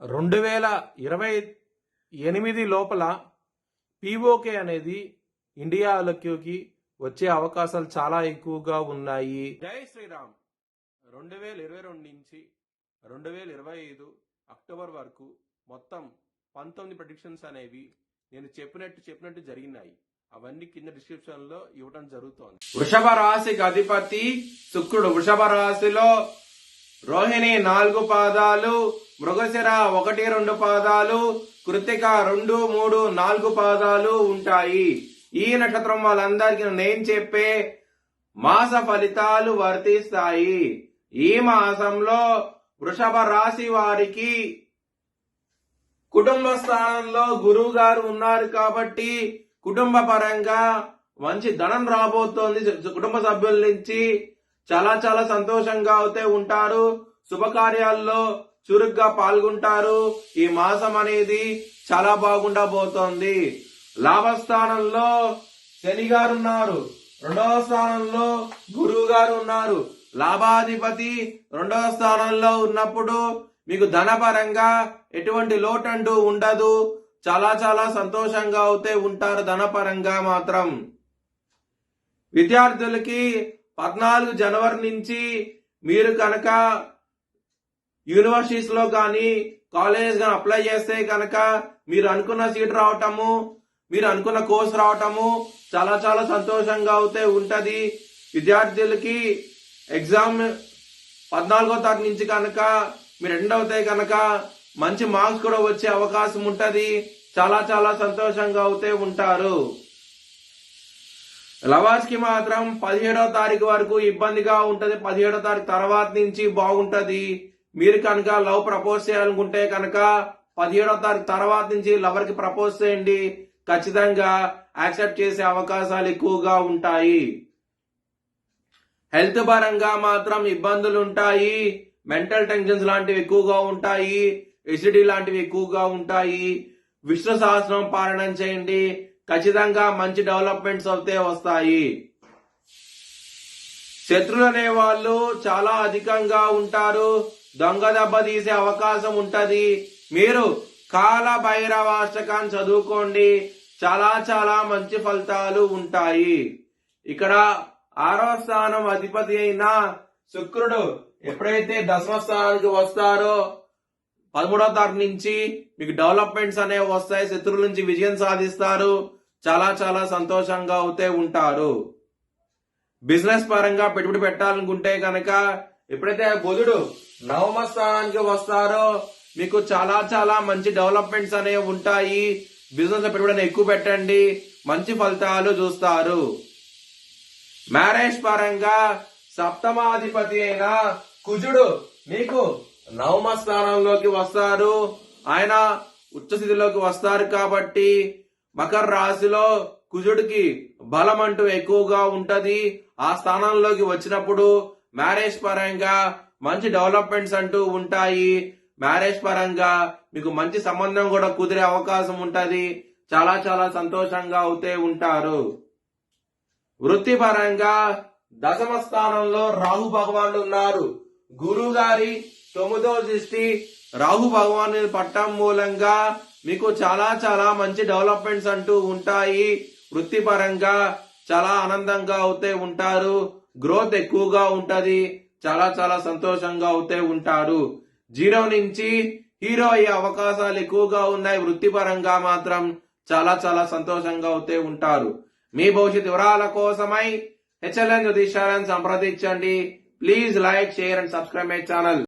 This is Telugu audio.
2028 లోపల పీఓకే అనేది ఇండియాలోకి వచ్చే అవకాశాలు చాలా ఎక్కువగా ఉన్నాయి. జై శ్రీరామ్. 2022 నుంచి 2025 అక్టోబర్ వరకు మొత్తం 19 ప్రెడిక్షన్స్ అనేవి నేను చెప్పినట్టు జరిగినాయి. అవన్నీ కింద డిస్క్రిప్షన్ లో ఇవ్వడం జరుగుతోంది. వృషభ రాశికి అధిపతి శుక్రుడు. వృషభ రాశిలో రోహిణి 4 పాదాలు, మృగశిర 1, 2 పాదాలు, కృత్తిక 2, 3, 4 పాదాలు ఉంటాయి. ఈ నక్షత్రం వాళ్ళందరికీ నేను చెప్పే మాస ఫలితాలు వర్తిస్తాయి. ఈ మాసంలో వృషభ రాశి వారికి కుటుంబ స్థానంలో గురువు గారు ఉన్నారు కాబట్టి కుటుంబ పరంగా మంచి ధనం రాబోతోంది. కుటుంబ సభ్యుల నుంచి చాలా చాలా సంతోషంగా అయితే ఉంటారు. శుభకార్యాల్లో చురుగ్గా పాల్గొంటారు. ఈ మాసం అనేది చాలా బాగుండబోతోంది. లాభస్థానంలో శని గారు ఉన్నారు. 2వ స్థానంలో గురువు గారు ఉన్నారు. లాభాధిపతి 2వ స్థానంలో ఉన్నప్పుడు మీకు ధనపరంగా ఎటువంటి లోటంటూ ఉండదు. చాలా చాలా సంతోషంగా అయితే ఉంటారు ధనపరంగా మాత్రం. విద్యార్థులకి 14 జనవరి నుంచి మీరు కనుక యూనివర్సిటీస్ లో కానీ కాలేజ్ కానీ అప్లై చేస్తే కనుక మీరు అనుకున్న సీట్ రావటము, మీరు అనుకున్న కోర్స్ రావటము చాలా చాలా సంతోషంగా అయితే ఉంటది. విద్యార్థులకి ఎగ్జామ్ 14వ తారీఖు నుంచి కనుక మీరు అటెండ్ అవుతే కనుక మంచి మార్క్స్ కూడా వచ్చే అవకాశం ఉంటది. చాలా చాలా సంతోషంగా అయితే ఉంటారు. లవర్స్ కి మాత్రం 17వ తారీఖు వరకు ఇబ్బందిగా ఉంటది. 17వ తారీఖు తర్వాత నుంచి బాగుంటది. మీరు కనుక లవ్ ప్రపోజ్ చేయాలనుకుంటే కనుక 17వ తారీఖు తర్వాత నుంచి లవర్ కి ప్రపోజ్ చేయండి. ఖచ్చితంగా యాక్సెప్ట్ చేసే అవకాశాలు ఎక్కువగా ఉంటాయి. హెల్త్ పరంగా మాత్రం ఇబ్బందులు ఉంటాయి. మెంటల్ టెన్షన్స్ లాంటివి ఎక్కువగా ఉంటాయి. ఎసిడిటీ లాంటివి ఎక్కువగా ఉంటాయి. విష్ణు సహస్రం పారాయణం చేయండి. ఖచ్చితంగా మంచి డెవలప్మెంట్స్ అయితే వస్తాయి. శత్రులు అనే వాళ్ళు చాలా అధికంగా ఉంటారు. దొంగ దెబ్బ తీసే అవకాశం ఉంటది. మీరు కాల భైరవాష్టకాన్ని చదువుకోండి. చాలా చాలా మంచి ఫలితాలు ఉంటాయి. ఇక్కడ 6వ స్థానం అధిపతి అయిన శుక్రుడు ఎప్పుడైతే 10వ స్థానానికి వస్తారో 13వ తారీఖు నుంచి మీకు డెవలప్మెంట్స్ అనేవి వస్తాయి. శత్రువుల నుంచి విజయం సాధిస్తారు. చాలా చాలా సంతోషంగా అయితే ఉంటారు. బిజినెస్ పరంగా పెట్టుబడి పెట్టాలనుకుంటే కనుక ఎప్పుడైతే బుధుడు 9వ స్థానానికి వస్తారో మీకు చాలా చాలా మంచి డెవలప్మెంట్స్ అనేవి ఉంటాయి. బిజినెస్ లో పెట్టుబడి ఎక్కువ పెట్టండి. మంచి ఫలితాలు చూస్తారు. మ్యారేజ్ పరంగా 7వ అయిన కుజుడు మీకు 9వ స్థానంలోకి వస్తారు. ఆయన ఉచ్చ స్థితిలోకి వస్తారు కాబట్టి మకర రాశిలో కుజుడికి బలం అంటూ ఎక్కువగా ఉంటది. ఆ స్థానంలోకి వచ్చినప్పుడు మ్యారేజ్ పరంగా మంచి డెవలప్మెంట్స్ అంటూ ఉంటాయి. మ్యారేజ్ పరంగా మీకు మంచి సంబంధం కూడా కుదిరే అవకాశం ఉంటది. చాలా చాలా సంతోషంగా అవుతే ఉంటారు. వృత్తి పరంగా 10వ స్థానంలో రాహు భగవానుడు ఉన్నారు. గురువు గారి 9వ దృష్టి రాహు భగవాను పట్టం మూలంగా మీకు చాలా చాలా మంచి డెవలప్మెంట్స్ అంటూ ఉంటాయి. వృత్తి పరంగా చాలా ఆనందంగా అవుతే ఉంటారు. గ్రోత్ ఎక్కువగా ఉంటది. చాలా చాలా సంతోషంగా అవుతే ఉంటారు. 0 నుంచి హీరో అయ్యే అవకాశాలు ఎక్కువగా ఉన్నాయి. వృత్తి పరంగా మాత్రం చాలా చాలా సంతోషంగా అవుతే ఉంటారు. మీ భవిష్యత్ వివరాల కోసమై HLN జ్యోతిష్యాలను సంప్రదించండి. Please like, share and subscribe my channel.